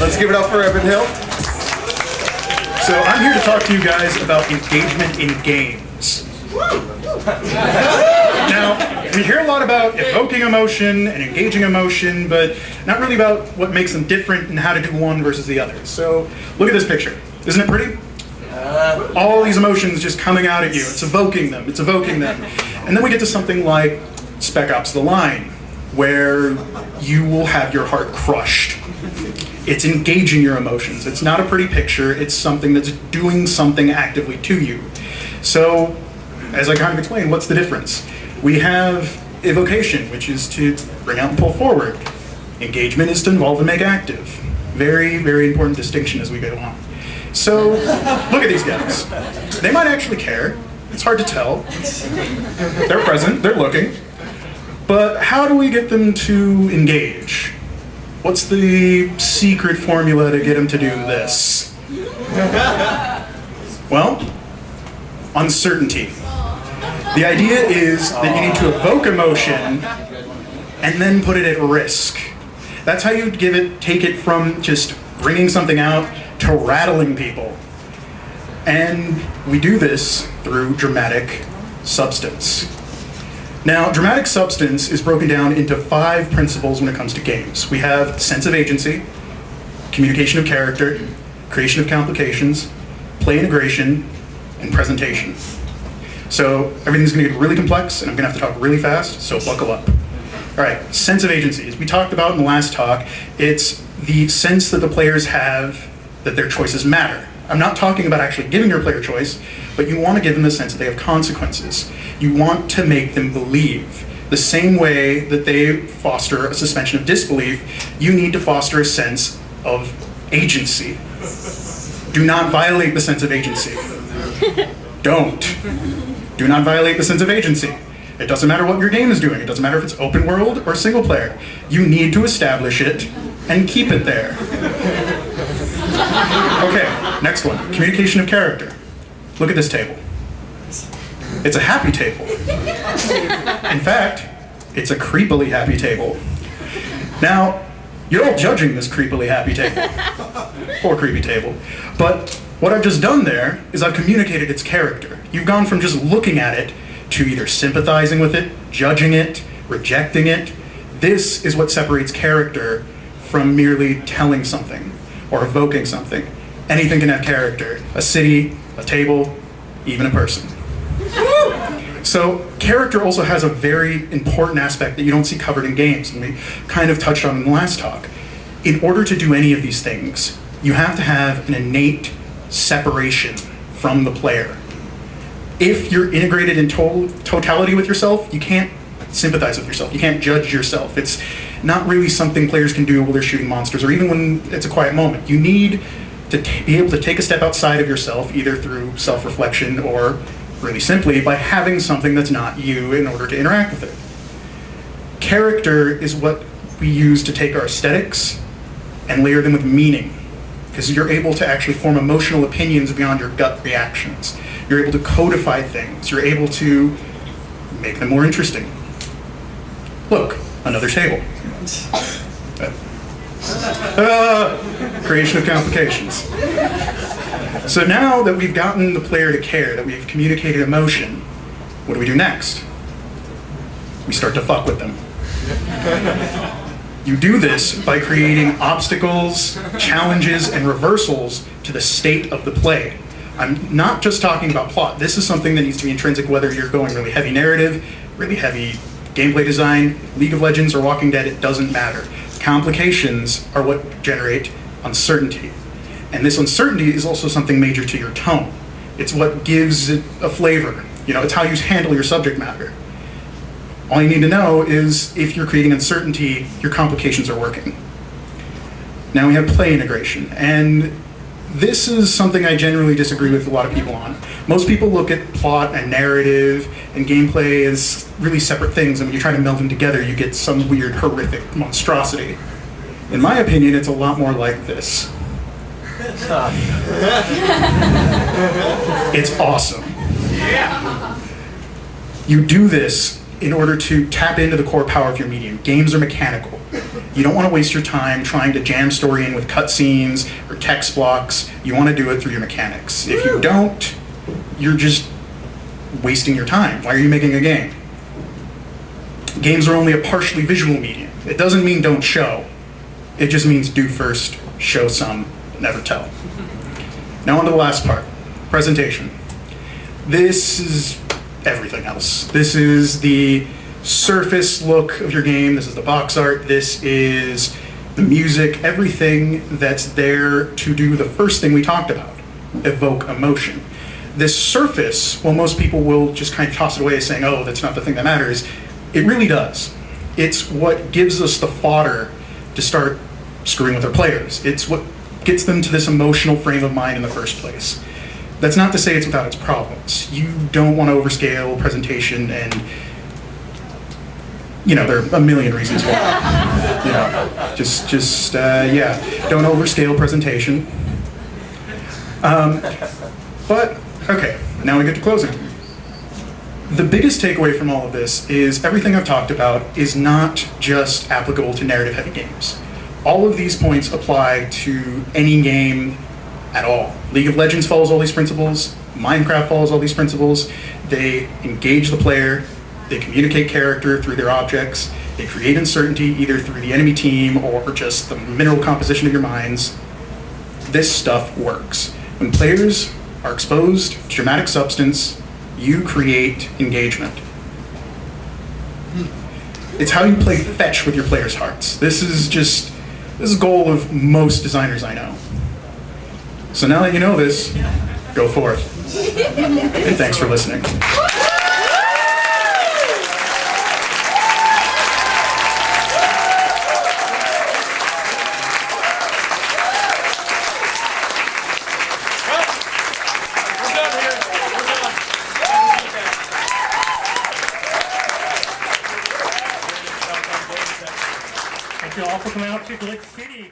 Let's give it up for Evan Hill. So I'm here to talk to you guys about engagement in games. Now, we hear a lot about evoking emotion and engaging emotion, but not really about what makes them different and how to do one versus the other. So look at this picture. Isn't it pretty? All these emotions just coming out at you. It's evoking them. It's evoking them. And then we get to something like Spec Ops: The Line, where you will have your heart crushed. It's engaging your emotions. It's not a pretty picture. It's something that's doing something actively to you. So, as I kind of explained, what's the difference? We have evocation, which is to bring out and pull forward. Engagement is to involve and make active. Very, very important distinction as we go on. So, look at these guys. They might actually care. It's hard to tell. They're present, they're looking. But how do we get them to engage? What's the secret formula to get them to do this? Well, uncertainty. The idea is that you need to evoke emotion and then put it at risk. That's how you take it from just bringing something out to rattling people. And we do this through dramatic substance. Now, dramatic substance is broken down into 5 principles when it comes to games. We have sense of agency, communication of character, creation of complications, play integration, and presentation. So everything's going to get really complex, and I'm going to have to talk really fast, so buckle up. All right, sense of agency. As we talked about in the last talk, it's the sense that the players have that their choices matter. I'm not talking about actually giving your player choice, but you want to give them the sense that they have consequences. You want to make them believe. The same way that they foster a suspension of disbelief, you need to foster a sense of agency. Do not violate the sense of agency. Don't. Do not violate the sense of agency. It doesn't matter what your game is doing. It doesn't matter if it's open world or single player. You need to establish it and keep it there. Okay, next one. Communication of character. Look at this table. It's a happy table. In fact, it's a creepily happy table. Now, you're all judging this creepily happy table. Poor creepy table. But what I've just done there is I've communicated its character. You've gone from just looking at it to either sympathizing with it, judging it, rejecting it. This is what separates character from merely telling something or evoking something. Anything can have character. A city, a table, even a person. So character also has a very important aspect that you don't see covered in games, and we kind of touched on in the last talk. In order to do any of these things, you have to have an innate separation from the player. If you're integrated in totality with yourself, you can't sympathize with yourself. You can't judge yourself. It's not really something players can do while they're shooting monsters, or even when it's a quiet moment. You need to be able to take a step outside of yourself, either through self-reflection or really simply by having something that's not you in order to interact with it. Character is what we use to take our aesthetics and layer them with meaning, because you're able to actually form emotional opinions beyond your gut reactions. You're able to codify things. You're able to make them more interesting. Look, another table. Creation of complications. So now that we've gotten the player to care, that we've communicated emotion, what do we do next? We start to fuck with them. You do this by creating obstacles, challenges, and reversals to the state of the play. I'm not just talking about plot. This is something that needs to be intrinsic, whether you're going really heavy narrative, really heavy gameplay design, League of Legends, or Walking Dead, it doesn't matter. Complications are what generate uncertainty. And this uncertainty is also something major to your tone. It's what gives it a flavor. You know, it's how you handle your subject matter. All you need to know is if you're creating uncertainty, your complications are working. Now we have play integration, and this is something I generally disagree with a lot of people on. Most people look at plot and narrative and gameplay as really separate things, and when you try to meld them together, you get some weird, horrific monstrosity. In my opinion, it's a lot more like this. It's awesome. You do this in order to tap into the core power of your medium. Games are mechanical. You don't want to waste your time trying to jam story in with cutscenes or text blocks. You want to do it through your mechanics. If you don't, you're just wasting your time. Why are you making a game? Games are only a partially visual medium. It doesn't mean don't show. It just means do first, show some, never tell. Now on to the last part, presentation. This is everything else. This is the surface look of your game. This is the box art. This is the music, everything that's there to do the first thing we talked about, evoke emotion. This surface, well, most people will just kind of toss it away as saying, oh, that's not the thing that matters. It really does. It's what gives us the fodder to start screwing with our players. It's what gets them to this emotional frame of mind in the first place. That's not to say it's without its problems. You don't want to overscale presentation, and there are a million reasons why. Yeah, don't overscale presentation. But, okay, now we get to closing. The biggest takeaway from all of this is everything I've talked about is not just applicable to narrative-heavy games. All of these points apply to any game at all. League of Legends follows all these principles. Minecraft follows all these principles. They engage the player. They communicate character through their objects. They create uncertainty either through the enemy team or just the mineral composition of your minds. This stuff works. When players are exposed to dramatic substance, you create engagement. It's how you play fetch with your players' hearts. This is the goal of most designers I know. So now that you know this, go forth. And thanks for listening. Thank you all for coming out to Glick City.